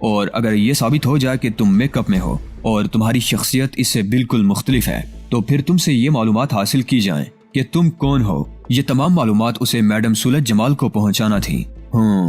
اور اگر یہ ثابت ہو جائے کہ تم میک اپ میں ہو اور تمہاری شخصیت اس سے بالکل مختلف ہے تو پھر تم سے یہ معلومات حاصل کی جائیں کہ تم کون ہو۔ یہ تمام معلومات اسے میڈم سولت جمال کو پہنچانا تھی۔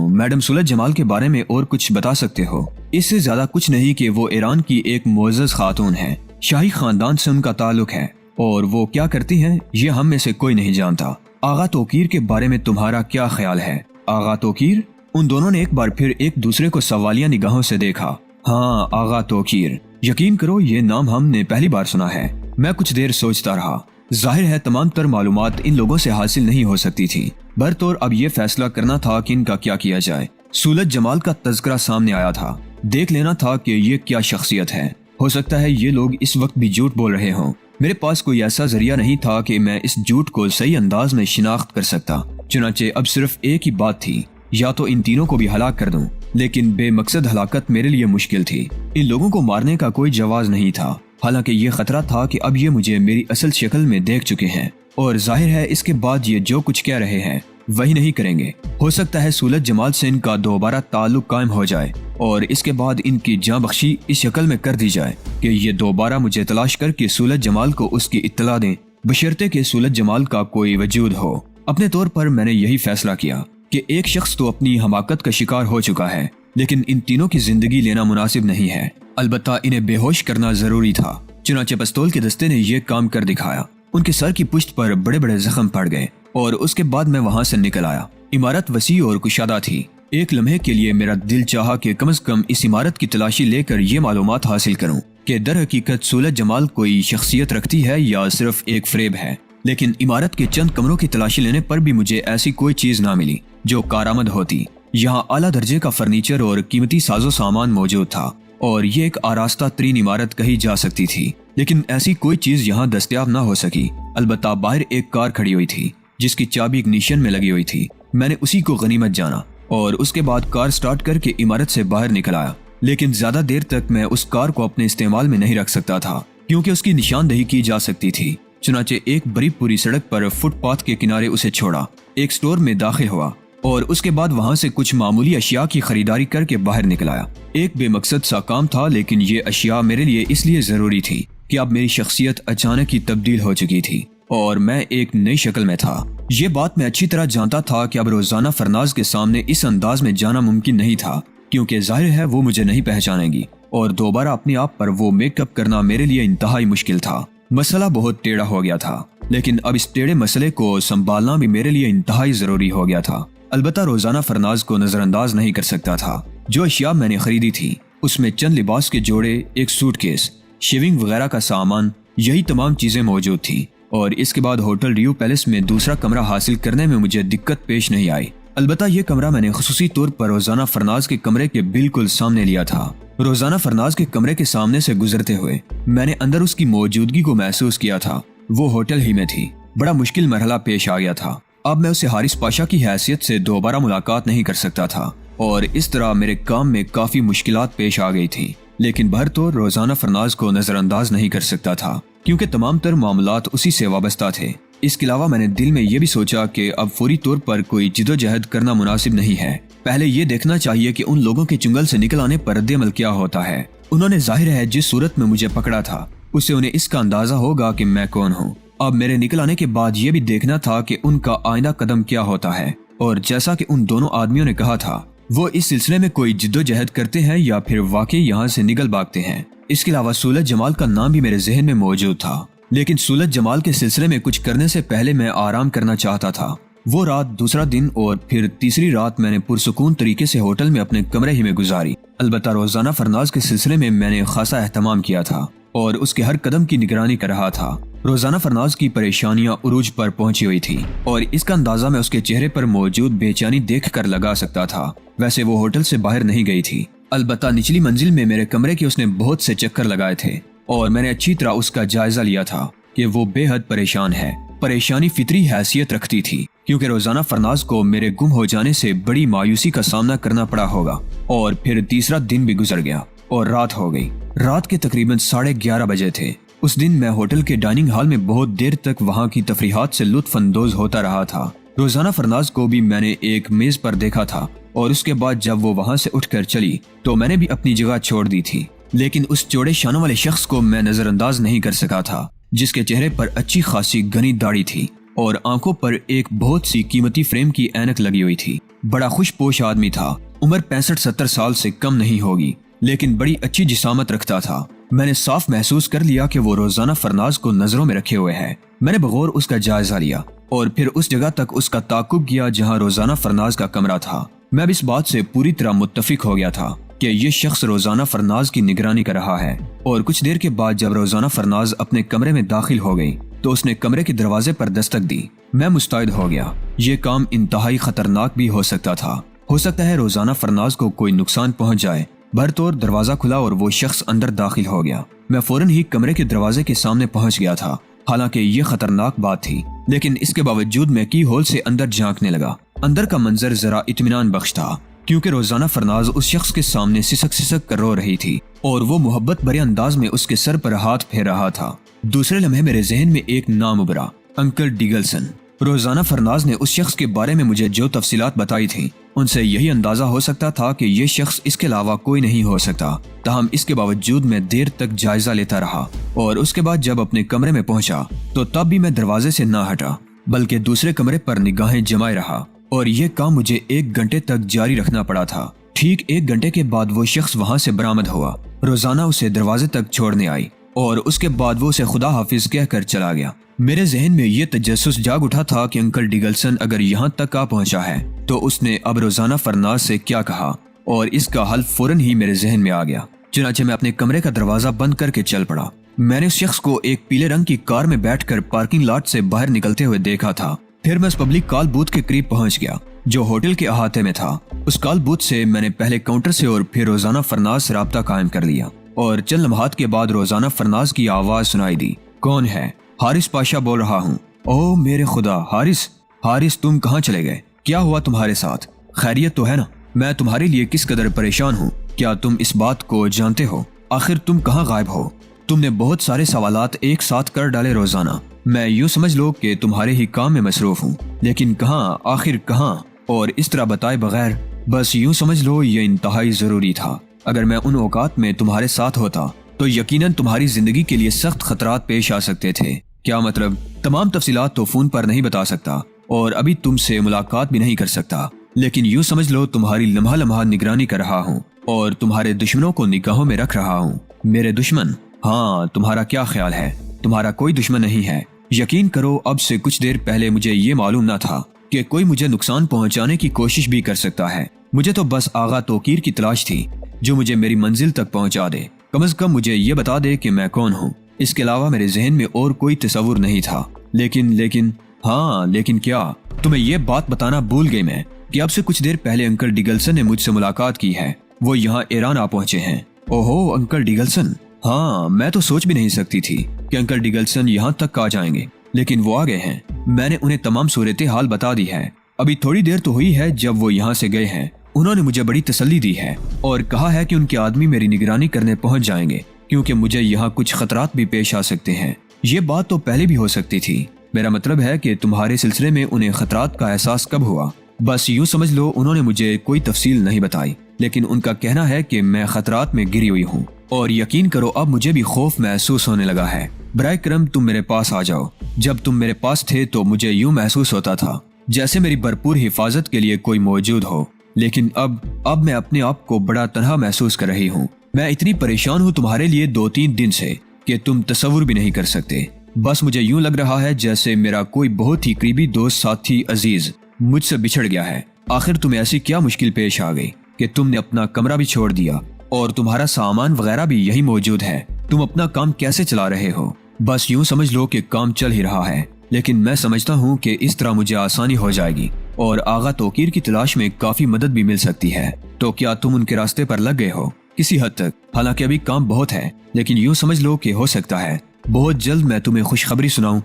میڈم سولت جمال کے بارے میں اور کچھ بتا سکتے ہو؟ اس سے زیادہ کچھ نہیں کہ وہ ایران کی ایک معزز خاتون ہے، شاہی خاندان سے ان کا تعلق ہے، اور وہ کیا کرتی ہیں یہ ہم میں سے کوئی نہیں جانتا۔ آغا توقیر کے بارے میں تمہارا کیا خیال ہے؟ آغا توقیر؟ ان دونوں نے ایک بار پھر ایک دوسرے کو سوالیہ نگاہوں سے دیکھا۔ ہاں، آغا توقیر، یقین کرو یہ نام ہم نے پہلی بار سنا ہے۔ میں کچھ دیر سوچتا رہا۔ ظاہر ہے تمام تر معلومات ان لوگوں سے حاصل نہیں ہو سکتی تھی، برطور اب یہ فیصلہ کرنا تھا کہ ان کا کیا کیا جائے۔ سولت جمال کا تذکرہ سامنے آیا تھا، دیکھ لینا تھا کہ یہ کیا شخصیت ہے۔ ہو سکتا ہے یہ لوگ اس وقت بھی جھوٹ بول رہے ہوں۔ میرے پاس کوئی ایسا ذریعہ نہیں تھا کہ میں اس جھوٹ کو صحیح انداز میں شناخت کر سکتا، چنانچہ اب صرف ایک ہی بات تھی، یا تو ان تینوں کو بھی ہلاک کر دوں، لیکن بے مقصد ہلاکت میرے لیے مشکل تھی۔ ان لوگوں کو مارنے کا کوئی جواز نہیں تھا، حالانکہ یہ خطرہ تھا کہ اب یہ مجھے میری اصل شکل میں دیکھ چکے ہیں، اور ظاہر ہے اس کے بعد یہ جو کچھ کہہ رہے ہیں وہی نہیں کریں گے۔ ہو سکتا ہے سولت جمال سے ان کا دوبارہ تعلق قائم ہو جائے اور اس کے بعد ان کی جاں بخشی اس شکل میں کر دی جائے کہ یہ دوبارہ مجھے تلاش کر کے سولت جمال کو اس کی اطلاع دیں، بشرطے کہ سولت جمال کا کوئی وجود ہو۔ اپنے طور پر میں نے یہی فیصلہ کیا کہ ایک شخص تو اپنی حماقت کا شکار ہو چکا ہے، لیکن ان تینوں کی زندگی لینا مناسب نہیں ہے۔ البتہ انہیں بے ہوش کرنا ضروری تھا۔ چنانچہ پستول کے دستے نے یہ کام کر دکھایا۔ ان کے سر کی پشت پر بڑے بڑے زخم پڑ گئے اور اس کے بعد میں وہاں سے نکل آیا۔ عمارت وسیع اور کشادہ تھی۔ ایک لمحے کے لیے میرا دل چاہا کہ کم از کم اس عمارت کی تلاشی لے کر یہ معلومات حاصل کروں کہ در حقیقت سولت جمال کوئی شخصیت رکھتی ہے یا صرف ایک فریب ہے، لیکن عمارت کے چند کمروں کی تلاشی لینے پر بھی مجھے ایسی کوئی چیز نہ ملی جو کارآمد ہوتی۔ یہاں اعلیٰ درجے کا فرنیچر اور قیمتی ساز و سامان موجود تھا اور یہ ایک آراستہ ترین عمارت کہی جا سکتی تھی، لیکن ایسی کوئی چیز یہاں دستیاب نہ ہو سکی۔ البتہ باہر ایک کار کھڑی ہوئی تھی جس کی چابی اگنیشن میں لگی ہوئی تھی۔ میں نے اسی کو غنیمت جانا اور اس کے بعد کار سٹارٹ کر کے عمارت سے باہر نکل آیا، لیکن زیادہ دیر تک میں اس کار کو اپنے استعمال میں نہیں رکھ سکتا تھا کیونکہ اس کی نشاندہی کی جا سکتی تھی۔ چنانچہ ایک بڑی پوری سڑک پر فٹ پاتھ کے کنارے اسے چھوڑا، ایک سٹور میں داخل ہوا اور اس کے بعد وہاں سے کچھ معمولی اشیاء کی خریداری کر کے باہر نکل آیا۔ ایک بے مقصد سا کام تھا، لیکن یہ اشیاء میرے لیے اس لیے ضروری تھی کہ اب میری شخصیت اچانک ہی تبدیل ہو چکی تھی اور میں ایک نئی شکل میں تھا۔ یہ بات میں اچھی طرح جانتا تھا کہ اب روزانہ فرناز کے سامنے اس انداز میں جانا ممکن نہیں تھا، کیونکہ ظاہر ہے وہ مجھے نہیں پہچانے گی اور دوبارہ اپنے آپ پر وہ میک اپ کرنا میرے لیے انتہائی مشکل تھا۔ مسئلہ بہت ٹیڑھا ہو گیا تھا، لیکن اب اس ٹیڑھے مسئلے کو سنبھالنا بھی میرے لیے انتہائی ضروری ہو گیا تھا۔ البتہ روزانہ فرناز کو نظر انداز نہیں کر سکتا تھا۔ جو اشیاء میں نے خریدی تھی اس میں چند لباس کے جوڑے، ایک سوٹ کیس، شیونگ وغیرہ کا سامان، یہی تمام چیزیں موجود تھیں، اور اس کے بعد ہوٹل ریو پیلس میں دوسرا کمرہ حاصل کرنے میں مجھے دقت پیش نہیں آئی۔ البتہ یہ کمرہ میں نے خصوصی طور پر روزانہ فرناز کے کمرے کے بالکل سامنے لیا تھا۔ روزانہ فرناز کے کمرے کے سامنے سے گزرتے ہوئے میں نے اندر اس کی موجودگی کو محسوس کیا تھا۔ وہ ہوٹل ہی میں تھی۔ بڑا مشکل مرحلہ پیش آ گیا تھا۔ اب میں اسے حارث پاشا کی حیثیت سے دوبارہ ملاقات نہیں کر سکتا تھا اور اس طرح میرے کام میں کافی مشکلات پیش آ گئی تھیں، لیکن بہرطور روزانہ فرناز کو نظر انداز نہیں کر سکتا تھا کیونکہ تمام تر معاملات اسی سے وابستہ تھے۔ اس کے علاوہ میں نے دل میں یہ بھی سوچا کہ اب فوری طور پر کوئی جدوجہد کرنا مناسب نہیں ہے۔ پہلے یہ دیکھنا چاہیے کہ ان لوگوں کے چنگل سے نکل آنے پر رد عمل کیا ہوتا ہے۔ انہوں نے ظاہر ہے جس صورت میں مجھے پکڑا تھا اس سے انہیں اس کا اندازہ ہوگا کہ میں کون ہوں۔ اب میرے نکل آنے کے بعد یہ بھی دیکھنا تھا کہ ان کا آئندہ قدم کیا ہوتا ہے، اور جیسا کہ ان دونوں آدمیوں نے کہا تھا وہ اس سلسلے میں کوئی جدوجہد کرتے ہیں یا پھر واقعی یہاں سے نکل بھاگتے ہیں۔ اس کے علاوہ سولت جمال کا نام بھی میرے ذہن میں موجود تھا، لیکن سولت جمال کے سلسلے میں کچھ کرنے سے پہلے میں آرام کرنا چاہتا تھا۔ وہ رات، دوسرا دن اور پھر تیسری رات میں نے پرسکون طریقے سے ہوٹل میں اپنے کمرے ہی میں گزاری۔ البتہ روزانہ فرناز کے سلسلے میں نے خاصا اہتمام کیا تھا اور اس کے ہر قدم کی نگرانی کر رہا تھا۔ روزانہ فرناز کی پریشانیاں عروج پر پہنچی ہوئی تھی اور اس کا اندازہ میں اس کے چہرے پر موجود بے چینی دیکھ کر لگا سکتا تھا۔ ویسے وہ ہوٹل سے باہر نہیں گئی تھی، البتہ نچلی منزل میں میرے کمرے کے اس نے بہت سے چکر لگائے تھے اور میں نے اچھی طرح اس کا جائزہ لیا تھا کہ وہ بے حد پریشان ہے۔ پریشانی فطری حیثیت رکھتی تھی کیونکہ روزانہ فرناز کو میرے گم ہو جانے سے بڑی مایوسی کا سامنا کرنا پڑا ہوگا۔ اور پھر تیسرا دن بھی گزر گیا اور رات ہو گئی۔ رات کے تقریباً 11:30 بجے تھے۔ اس دن میں ہوٹل کے ڈائننگ ہال میں بہت دیر تک وہاں کی تفریحات سے لطف اندوز ہوتا رہا تھا۔ روزانہ فرناز کو بھی میں نے ایک میز پر دیکھا تھا اور اس کے بعد جب وہ وہاں سے اٹھ کر چلی تو میں نے بھی اپنی جگہ چھوڑ دی تھی، لیکن اس چوڑے شانوں والے شخص کو میں نظر انداز نہیں کر سکا تھا، جس کے چہرے پر اچھی خاصی گھنی داڑھی تھی اور آنکھوں پر ایک بہت سی قیمتی فریم کی اینک لگی ہوئی تھی۔ بڑا خوش پوش آدمی تھا، عمر 65-70 سال سے کم نہیں ہوگی، لیکن بڑی اچھی جسامت رکھتا تھا۔ میں نے صاف محسوس کر لیا کہ وہ روزانہ فرناز کو نظروں میں رکھے ہوئے ہے۔ میں نے بغور اس کا جائزہ لیا اور پھر اس جگہ تک اس کا تعاقب کیا جہاں روزانہ فرناز کا کمرہ تھا۔ میں اب اس بات سے پوری طرح متفق ہو گیا تھا کہ یہ شخص روزانہ فرناز کی نگرانی کر رہا ہے، اور کچھ دیر کے بعد جب روزانہ فرناز اپنے کمرے میں داخل ہو گئی تو اس نے کمرے کے دروازے پر دستک دی۔ میں مستعد ہو گیا، یہ کام انتہائی خطرناک بھی ہو سکتا تھا، ہو سکتا ہے روزانہ فرناز کو کوئی نقصان پہنچ جائے۔ بھرطور دروازہ کھلا اور وہ شخص اندر داخل ہو گیا۔ میں فوراً ہی کمرے کے دروازے کے سامنے پہنچ گیا تھا، حالانکہ یہ خطرناک بات تھی، لیکن اس کے باوجود میں کی ہول سے اندر جھانکنے لگا۔ اندر کا منظر ذرا اطمینان بخش تھا، کیونکہ روزانہ فرناز اس شخص کے سامنے سسک سسک کر رو رہی تھی اور وہ محبت بھرے انداز میں اس کے سر پر ہاتھ پھیر رہا تھا۔ دوسرے لمحے میرے ذہن میں ایک نام ابھرا، انکل ڈیگلسن۔ روزانہ فرناز نے اس شخص کے بارے میں مجھے جو تفصیلات بتائی تھیں ان سے یہی اندازہ ہو سکتا تھا کہ یہ شخص اس کے علاوہ کوئی نہیں ہو سکتا۔ تاہم اس کے باوجود میں دیر تک جائزہ لیتا رہا، اور اس کے بعد جب اپنے کمرے میں پہنچا تو تب بھی میں دروازے سے نہ ہٹا بلکہ دوسرے کمرے پر نگاہیں جمائے رہا، اور یہ کام مجھے 1 گھنٹے تک جاری رکھنا پڑا تھا۔ ٹھیک 1 گھنٹے کے بعد وہ شخص وہاں سے برآمد ہوا۔ روزانہ اسے دروازے تک چھوڑنے آئی اور اس کے بعد وہ اسے خدا حافظ کہہ کر چلا گیا۔ میرے ذہن میں یہ تجسس جاگ اٹھا تھا کہ انکل ڈیگلسن اگر یہاں تک آ پہنچا ہے تو اس نے اب روزانہ فرناز سے کیا کہا، اور اس کا حل فوراً ہی میرے ذہن میں آ گیا۔ چنانچہ میں اپنے کمرے کا دروازہ بند کر کے چل پڑا۔ میں نے اس شخص کو ایک پیلے رنگ کی کار میں بیٹھ کر پارکنگ لاٹ سے باہر نکلتے ہوئے دیکھا تھا۔ پھر میں اس پبلک کال بوتھ کے قریب پہنچ گیا جو ہوٹل کے احاطے میں تھا۔ اس کال بوتھ سے میں نے پہلے کاؤنٹر سے اور پھر روزانہ فرناز سے رابطہ قائم کر لیا، اور چند لمحات کے بعد روزانہ فرناز کی آواز سنائی دی۔ کون ہے؟ حارث پاشا بول رہا ہوں۔ او میرے خدا، حارث تم کہاں چلے گئے؟ کیا ہوا تمہارے ساتھ؟ خیریت تو ہے نا؟ میں تمہارے لیے کس قدر پریشان ہوں، کیا تم اس بات کو جانتے ہو؟ آخر تم کہاں غائب ہو؟ تم نے بہت سارے سوالات ایک ساتھ کر ڈالے روزانہ۔ میں یوں سمجھ لو کہ تمہارے ہی کام میں مصروف ہوں، لیکن کہاں، آخر کہاں؟ اور اس طرح بتائے بغیر بس یوں سمجھ لو یہ انتہائی ضروری تھا۔ اگر میں ان اوقات میں تمہارے ساتھ ہوتا تو یقیناً تمہاری زندگی کے لیے سخت خطرات پیش آ سکتے تھے۔ کیا مطلب؟ تمام تفصیلات تو فون پر نہیں بتا سکتا اور ابھی تم سے ملاقات بھی نہیں کر سکتا، لیکن یوں سمجھ لو تمہاری لمحہ لمحہ نگرانی کر رہا ہوں اور تمہارے دشمنوں کو نگاہوں میں رکھ رہا ہوں۔ میرے دشمن؟ ہاں، تمہارا کیا خیال ہے؟ تمہارا کوئی دشمن نہیں ہے۔ یقین کرو اب سے کچھ دیر پہلے مجھے یہ معلوم نہ تھا کہ کوئی مجھے نقصان پہنچانے کی کوشش بھی کر سکتا ہے۔ مجھے تو بس آغا توقیر کی تلاش تھی جو مجھے میری منزل تک پہنچا دے، کم از کم مجھے یہ بتا دے کہ میں کون ہوں۔ اس کے علاوہ میرے ذہن میں اور کوئی تصور نہیں تھا۔ لیکن کیا تمہیں یہ بات بتانا بھول گئی میں کہ اب سے کچھ دیر پہلے انکل ڈیگلسن نے مجھ سے ملاقات کی ہے۔ وہ یہاں ایران آ پہنچے ہیں۔ اوہو، انکل ڈیگلسن؟ ہاں، میں تو سوچ بھی نہیں سکتی تھی کہ انکل ڈیگلسن یہاں تک آ جائیں گے، لیکن وہ آ گئے ہیں۔ میں نے انہیں تمام صورتحال بتا دی ہے۔ ابھی تھوڑی دیر تو ہوئی ہے جب وہ یہاں سے گئے ہیں۔ انہوں نے مجھے بڑی تسلی دی ہے اور کہا ہے کہ ان کے آدمی میری نگرانی کرنے پہنچ جائیں گے، کیونکہ مجھے یہاں کچھ خطرات بھی پیش آ سکتے ہیں۔ یہ بات تو پہلے بھی ہو سکتی تھی۔ میرا مطلب ہے کہ تمہارے سلسلے میں انہیں خطرات کا احساس کب ہوا؟ بس یوں سمجھ لو انہوں نے مجھے کوئی تفصیل نہیں بتائی، لیکن ان کا کہنا ہے کہ میں خطرات میں گری ہوئی ہوں، اور یقین کرو اب مجھے بھی خوف محسوس ہونے لگا ہے۔ برائے کرم تم میرے پاس آ جاؤ۔ جب تم میرے پاس تھے تو مجھے یوں محسوس ہوتا تھا جیسے میری بھرپور حفاظت کے لیے کوئی موجود ہو، لیکن اب میں اپنے آپ کو بڑا تنہا محسوس کر رہی ہوں۔ میں اتنی پریشان ہوں تمہارے لیے 2-3 دن سے کہ تم تصور بھی نہیں کر سکتے۔ بس مجھے یوں لگ رہا ہے جیسے میرا کوئی بہت ہی قریبی دوست، ساتھی، عزیز مجھ سے بچھڑ گیا ہے۔ آخر تمہیں ایسی کیا مشکل پیش آ گئی کہ تم نے اپنا کمرہ بھی چھوڑ دیا اور تمہارا سامان وغیرہ بھی یہی موجود ہے؟ تم اپنا کام کیسے چلا رہے ہو؟ بس یوں سمجھ لو کہ کام چل ہی رہا ہے، لیکن میں سمجھتا ہوں کہ اس طرح مجھے آسانی ہو جائے گی اور آغا توقیر کی تلاش میں کافی مدد بھی مل سکتی ہے۔ تو کیا تم ان کے راستے پر لگ گئے ہو؟ کسی حد تک، حالانکہ ابھی کام بہت ہے، لیکن یوں سمجھ لو کہ ہو سکتا ہے بہت جلد میں تمہیں خوشخبری سناؤں۔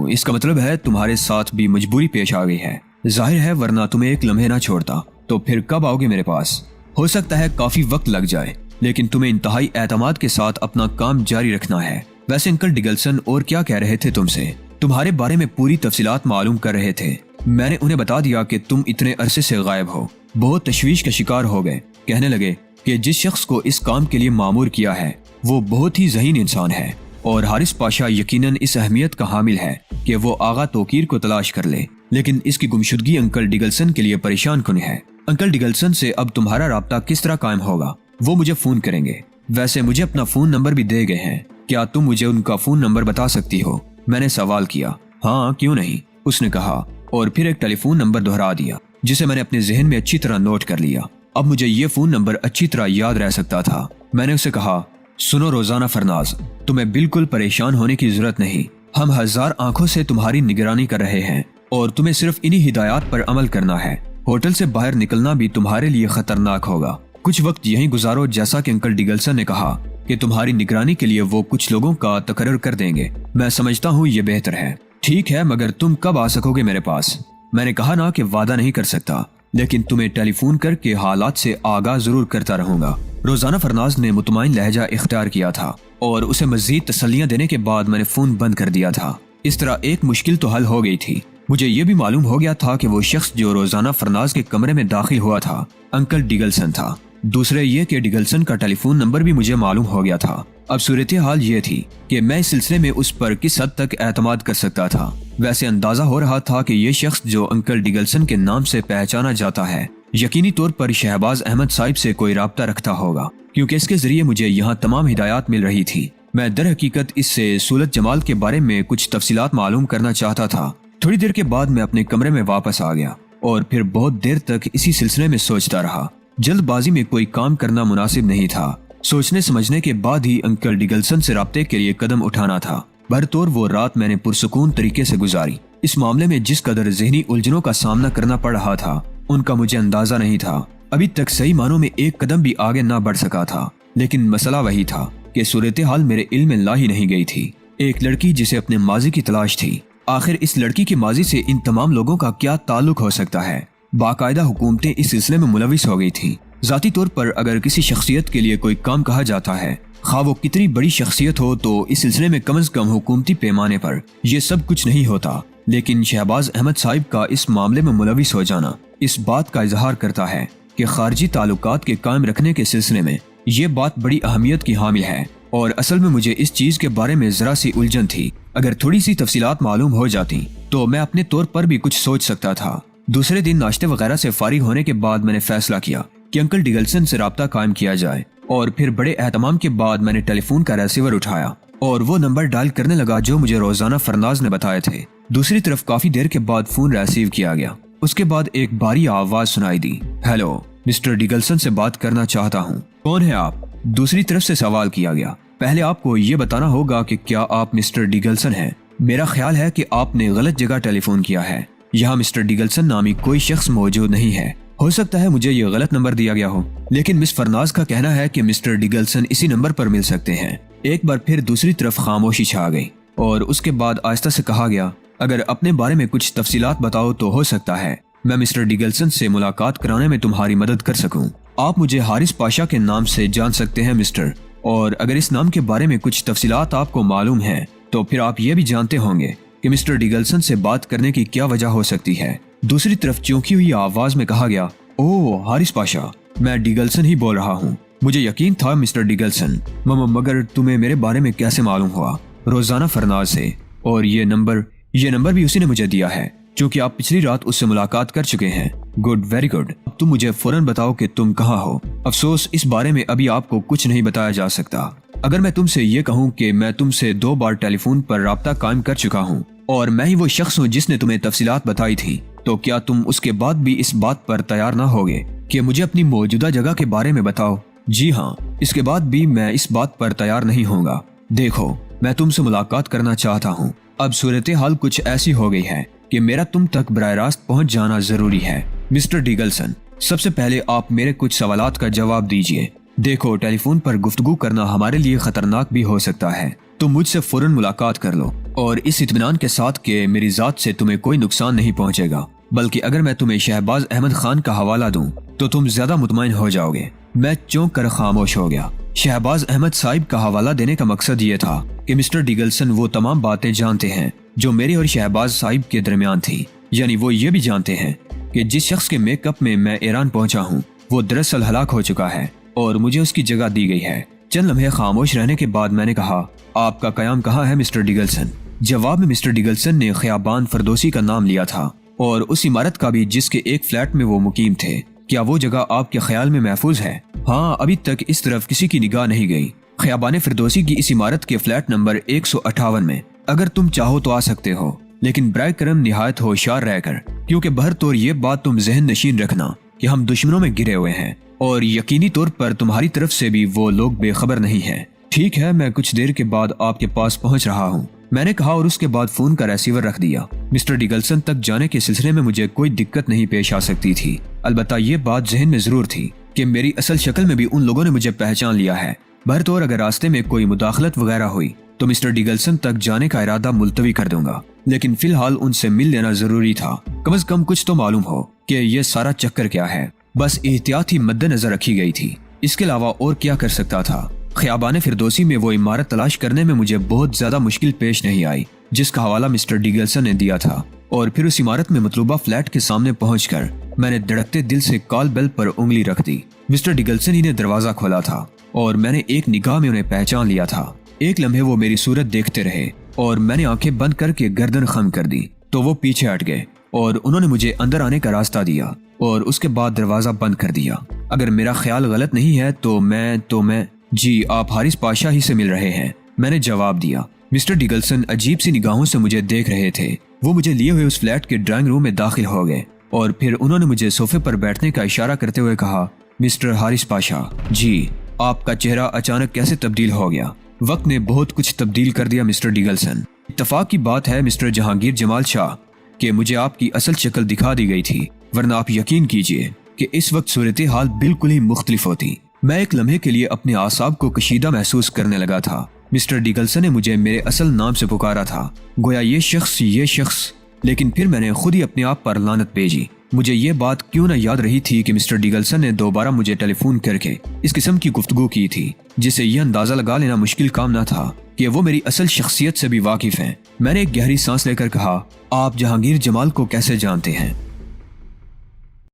اس کا مطلب ہے تمہارے ساتھ بھی مجبوری پیش آ گئی ہے۔ ظاہر ہے، ورنہ تمہیں ایک لمحے نہ چھوڑتا۔ تو پھر کب آؤ گے میرے پاس؟ ہو سکتا ہے کافی وقت لگ جائے، لیکن تمہیں انتہائی اعتماد کے ساتھ اپنا کام جاری رکھنا ہے۔ ویسے انکل ڈیگلسن اور کیا کہہ رہے تھے تم سے؟ تمہارے بارے میں پوری تفصیلات معلوم کر رہے تھے۔ میں نے انہیں بتا دیا کہ تم اتنے عرصے سے غائب ہو۔ بہت تشویش کا شکار ہو گئے. کہنے لگے کہ جس شخص کو اس کام کے لیے مامور کیا ہے وہ بہت ہی ذہین انسان ہے اور حارث پاشا یقیناً اس اہمیت کا حامل ہے کہ وہ آغا توقیر کو تلاش کر لے، لیکن اس کی گمشدگی انکل ڈگلسن کے لیے پریشان کن ہے. انکل ڈگلسن سے اب تمہارا رابطہ کس طرح قائم ہوگا؟ وہ مجھے فون کریں گے. ویسے مجھے اپنا فون نمبر بھی دے گئے ہیں، کیا تم مجھے ان کا فون نمبر بتا سکتی ہو؟ میں نے سوال کیا. ہاں کیوں نہیں، اس نے کہا اور پھر ایک ٹیلی فون نمبر دہرا دیا جسے میں نے اپنے ذہن میں اچھی طرح نوٹ کر لیا. اب مجھے یہ فون نمبر اچھی طرح یاد رہ سکتا تھا. میں نے اسے کہا، سنو روزانہ فرناز، تمہیں بالکل پریشان ہونے کی ضرورت نہیں. ہم 1000 آنکھوں سے تمہاری نگرانی کر رہے ہیں اور تمہیں صرف انہی ہدایات پر عمل کرنا ہے. ہوٹل سے باہر نکلنا بھی تمہارے لیے خطرناک ہوگا. کچھ وقت یہیں گزارو جیسا کہ انکل ڈگلسن نے کہا کہ تمہاری نگرانی کے لیے وہ کچھ لوگوں کا تقرر کر دیں گے. میں سمجھتا ہوں یہ بہتر ہے. ٹھیک ہے، مگر تم کب آ سکو گے میرے پاس؟ میں نے کہا نا کہ وعدہ نہیں کر سکتا، لیکن تمہیں ٹیلی فون کر کے حالات سے آگاہ ضرور کرتا رہوں گا. روزانہ فرناز نے مطمئن لہجہ اختیار کیا تھا اور اسے مزید تسلیاں دینے کے بعد میں نے فون بند کر دیا تھا. اس طرح ایک مشکل تو حل ہو گئی تھی. مجھے یہ بھی معلوم ہو گیا تھا کہ وہ شخص جو روزانہ فرناز کے کمرے میں داخل ہوا تھا انکل ڈگلسن تھا. دوسرے یہ کہ ڈگلسن کا ٹیلی فون نمبر بھی مجھے معلوم ہو گیا تھا. اب صورتحال یہ تھی کہ میں اس سلسلے میں اس پر کس حد تک اعتماد کر سکتا تھا. ویسے اندازہ ہو رہا تھا کہ یہ شخص جو انکل ڈگلسن کے نام سے پہچانا جاتا ہے یقینی طور پر شہباز احمد صاحب سے کوئی رابطہ رکھتا ہوگا، کیونکہ اس کے ذریعے مجھے یہاں تمام ہدایات مل رہی تھی. میں در حقیقت اس سے سولت جمال کے بارے میں کچھ تفصیلات معلوم کرنا چاہتا تھا. تھوڑی دیر کے بعد میں اپنے کمرے میں واپس آ گیا اور پھر بہت دیر تک اسی سلسلے میں سوچتا رہا. جلد بازی میں کوئی کام کرنا مناسب نہیں تھا. سوچنے سمجھنے کے بعد ہی انکل ڈگلسن سے رابطے کے لیے قدم اٹھانا تھا. بہرطور وہ رات میں نے پرسکون طریقے سے گزاری. اس معاملے میں جس قدر ذہنی الجھنوں کا سامنا کرنا پڑ رہا تھا ان کا مجھے اندازہ نہیں تھا. ابھی تک صحیح معنوں میں ایک قدم بھی آگے نہ بڑھ سکا تھا، لیکن مسئلہ وہی تھا کہ صورتحال میرے علم میں لا ہی نہیں گئی تھی. ایک لڑکی جسے اپنے ماضی کی تلاش تھی. آخر اس لڑکی کے ماضی سے ان تمام لوگوں کا کیا تعلق ہو سکتا ہے؟ باقاعدہ حکومتیں اس سلسلے میں ملوث ہو گئی تھیں. ذاتی طور پر اگر کسی شخصیت کے لیے کوئی کام کہا جاتا ہے، خواہ وہ کتنی بڑی شخصیت ہو، تو اس سلسلے میں کم از کم حکومتی پیمانے پر یہ سب کچھ نہیں ہوتا. لیکن شہباز احمد صاحب کا اس معاملے میں ملوث ہو جانا اس بات کا اظہار کرتا ہے کہ خارجی تعلقات کے قائم رکھنے کے سلسلے میں یہ بات بڑی اہمیت کی حامل ہے. اور اصل میں مجھے اس چیز کے بارے میں ذرا سی الجھن تھی. اگر تھوڑی سی تفصیلات معلوم ہو جاتی تو میں اپنے طور پر بھی کچھ سوچ سکتا تھا. دوسرے دن ناشتے وغیرہ سے فارغ ہونے کے بعد میں نے فیصلہ کیا کہ انکل ڈگلسن سے رابطہ قائم کیا جائے. اور پھر بڑے اہتمام کے بعد میں نے ٹیلی فون کا ریسیور اٹھایا اور وہ نمبر ڈائل کرنے لگا جو مجھے روزانہ فرناز نے بتائے تھے. دوسری طرف کافی دیر کے بعد فون ریسیو کیا گیا. اس کے بعد ایک باری آواز سنائی دی. ہیلو، مسٹر ڈگلسن سے بات کرنا چاہتا ہوں. کون ہے آپ؟ دوسری طرف سے سوال کیا گیا. پہلے آپ کو یہ بتانا ہوگا کہ کیا آپ مسٹر ڈگلسن ہیں؟ میرا خیال ہے کہ آپ نے غلط جگہ ٹیلی فون کیا ہے. یہاں مسٹر ڈگلسن نامی کوئی شخص موجود نہیں ہے. ہو سکتا ہے مجھے یہ غلط نمبر دیا گیا ہو، لیکن مس فرناز کا کہنا ہے کہ مسٹر ڈگلسن اسی نمبر پر مل سکتے ہیں. ایک بار پھر دوسری طرف خاموشی چھا گئی اور اس کے بعد آہستہ سے کہا گیا، اگر اپنے بارے میں کچھ تفصیلات بتاؤ تو ہو سکتا ہے میں مسٹر ڈگلسن سے ملاقات کرانے میں تمہاری مدد کر سکوں. آپ مجھے حارث پاشا کے نام سے جان سکتے ہیں مسٹر، اور اگر اس نام کے بارے میں کچھ تفصیلات آپ کو معلوم ہیں تو پھر آپ یہ بھی جانتے ہوں گے کہ مسٹر ڈگلسن سے بات کرنے کی کیا وجہ ہو سکتی ہے. دوسری طرف چونکی ہوئی آواز میں کہا گیا، اوہ حارث پاشا، میں ڈگلسن ہی بول رہا ہوں. مجھے یقین تھا مسٹر ڈگلسن، مگر تمہیں میرے بارے میں کیسے معلوم ہوا؟ روزانہ فرناز سے، اور یہ نمبر بھی اسی نے مجھے دیا ہے چونکہ آپ پچھلی رات اس سے ملاقات کر چکے ہیں. Good, very good. اب تم مجھے فوراً بتاؤ کہ تم کہاں ہو. افسوس اس بارے میں ابھی آپ کو کچھ نہیں بتایا جا سکتا. اگر میں تم سے یہ کہوں کہ میں تم سے 2 بار ٹیلی فون پر رابطہ قائم کر چکا ہوں اور میں ہی وہ شخص ہوں جس نے تمہیں تفصیلات بتائی تھی، تو کیا تم اس کے بعد بھی اس بات پر تیار نہ ہوگے کہ مجھے اپنی موجودہ جگہ کے بارے میں بتاؤ؟ جی ہاں، اس کے بعد بھی میں اس بات پر تیار نہیں ہوں گا. دیکھو، میں تم سے ملاقات کرنا چاہتا ہوں. اب صورتحال کچھ ایسی ہو گئی ہے کہ میرا تم تک براہ راست پہنچ جانا ضروری ہے. مسٹر ڈگلسن، سب سے پہلے آپ میرے کچھ سوالات کا جواب دیجئے. دیکھو، ٹیلی فون پر گفتگو کرنا ہمارے لیے خطرناک بھی ہو سکتا ہے. تم مجھ سے فوراً ملاقات کر لو اور اس اطمینان کے ساتھ کہ میری ذات سے تمہیں کوئی نقصان نہیں پہنچے گا، بلکہ اگر میں تمہیں شہباز احمد خان کا حوالہ دوں تو تم زیادہ مطمئن ہو جاؤ گے. میں چونک کر خاموش ہو گیا. شہباز احمد صاحب کا حوالہ دینے کا مقصد یہ تھا کہ مسٹر ڈگلسن وہ تمام باتیں جانتے ہیں جو میرے اور شہباز صاحب کے درمیان تھی. یعنی وہ یہ بھی جانتے ہیں کہ جس شخص کے میک اپ میں میں ایران پہنچا ہوں وہ دراصل ہلاک ہو چکا ہے اور مجھے اس کی جگہ دی گئی ہے۔ چند لمحے خاموش رہنے کے بعد میں نے کہا، آپ کا قیام کہاں ہے مسٹر ڈیگلسن؟ جواب میں مسٹر ڈیگلسن نے خیابان فردوسی کا نام لیا تھا اور اس عمارت کا بھی جس کے ایک فلیٹ میں وہ مقیم تھے۔ کیا وہ جگہ آپ کے خیال میں محفوظ ہے؟ ہاں، ابھی تک اس طرف کسی کی نگاہ نہیں گئی۔ خیابان فردوسی کی اس عمارت کے فلیٹ نمبر 158 میں۔ اگر تم چاہو تو آ سکتے ہو، لیکن برائے کرم نہایت ہوشیار رہ کر، کیونکہ بہر طور یہ بات تم ذہن نشین رکھنا کہ ہم دشمنوں میں گرے ہوئے ہیں اور یقینی طور پر تمہاری طرف سے بھی وہ لوگ بے خبر نہیں ہیں۔ ٹھیک ہے، میں کچھ دیر کے بعد آپ کے پاس پہنچ رہا ہوں، میں نے کہا اور اس کے بعد فون کا ریسیور رکھ دیا۔ مسٹر ڈیگلسن تک جانے کے سلسلے میں مجھے کوئی دقت نہیں پیش آ سکتی تھی، البتہ یہ بات ذہن میں ضرور تھی کہ میری اصل شکل میں بھی ان لوگوں نے مجھے پہچان لیا ہے۔ بہرطور اگر راستے میں کوئی مداخلت وغیرہ ہوئی تو مسٹر ڈیگلسن تک جانے کا ارادہ ملتوی کر دوں گا، لیکن فی الحال ان سے مل لینا ضروری تھا، کم از کم کچھ تو معلوم ہو کہ یہ سارا چکر کیا ہے۔ بس احتیاط ہی مد نظر رکھی گئی تھی، اس کے علاوہ اور کیا کر سکتا تھا۔ خیابان فردوسی میں وہ عمارت تلاش کرنے میں مجھے بہت زیادہ مشکل پیش نہیں آئی جس کا حوالہ مسٹر ڈیگلسن نے دیا تھا، اور پھر اس عمارت میں مطلوبہ فلیٹ کے سامنے پہنچ کر میں نے دھڑکتے دل سے کال بیل پر انگلی رکھ دی۔ مسٹر ڈیگلسن ہی نے دروازہ کھولا تھا اور میں نے ایک نگاہ میں انہیں پہچان لیا تھا۔ ایک لمحے وہ میری صورت دیکھتے رہے اور میں نے آنکھیں بند کر کے گردن خم کر دی تو وہ پیچھے ہٹ گئے اور انہوں نے مجھے اندر آنے کا راستہ دیا اور اس کے بعد دروازہ بند کر دیا۔ اگر میرا خیال غلط نہیں ہے تو میں جی، آپ حارث پاشا ہی سے مل رہے ہیں، میں نے جواب دیا۔ مسٹر ڈیگلسن عجیب سی نگاہوں سے مجھے دیکھ رہے تھے۔ وہ مجھے لیے ہوئے اس فلیٹ کے ڈرائنگ روم میں داخل ہو گئے اور پھر انہوں نے مجھے صوفے پر بیٹھنے کا اشارہ کرتے ہوئے کہا، مسٹر حارث پاشا، جی، آپ کا چہرہ اچانک کیسے تبدیل ہو گیا؟ وقت نے بہت کچھ تبدیل کر دیا مسٹر ڈیگلسن۔ اتفاق کی بات ہے مسٹر جہانگیر جمال شاہ کہ مجھے آپ کی اصل شکل دکھا دی گئی تھی، ورنہ آپ یقین کیجئے کہ اس وقت صورتحال بالکل ہی مختلف ہوتی۔ میں ایک لمحے کے لیے اپنے اعصاب کو کشیدہ محسوس کرنے لگا تھا۔ مسٹر ڈیگلسن نے مجھے میرے اصل نام سے پکارا تھا، گویا یہ شخص، لیکن پھر میں نے خود ہی اپنے آپ پر لعنت بھیجی۔ مجھے یہ بات کیوں نہ یاد رہی تھی کہ مسٹر ڈیگلسن نے دوبارہ مجھے ٹیلی فون کر کے اس قسم کی گفتگو کی تھی، جسے یہ اندازہ لگا لینا مشکل کام نہ تھا کہ وہ میری اصل شخصیت سے بھی واقف ہیں۔ میں نے ایک گہری سانس لے کر کہا، آپ جہانگیر جمال کو کیسے جانتے ہیں؟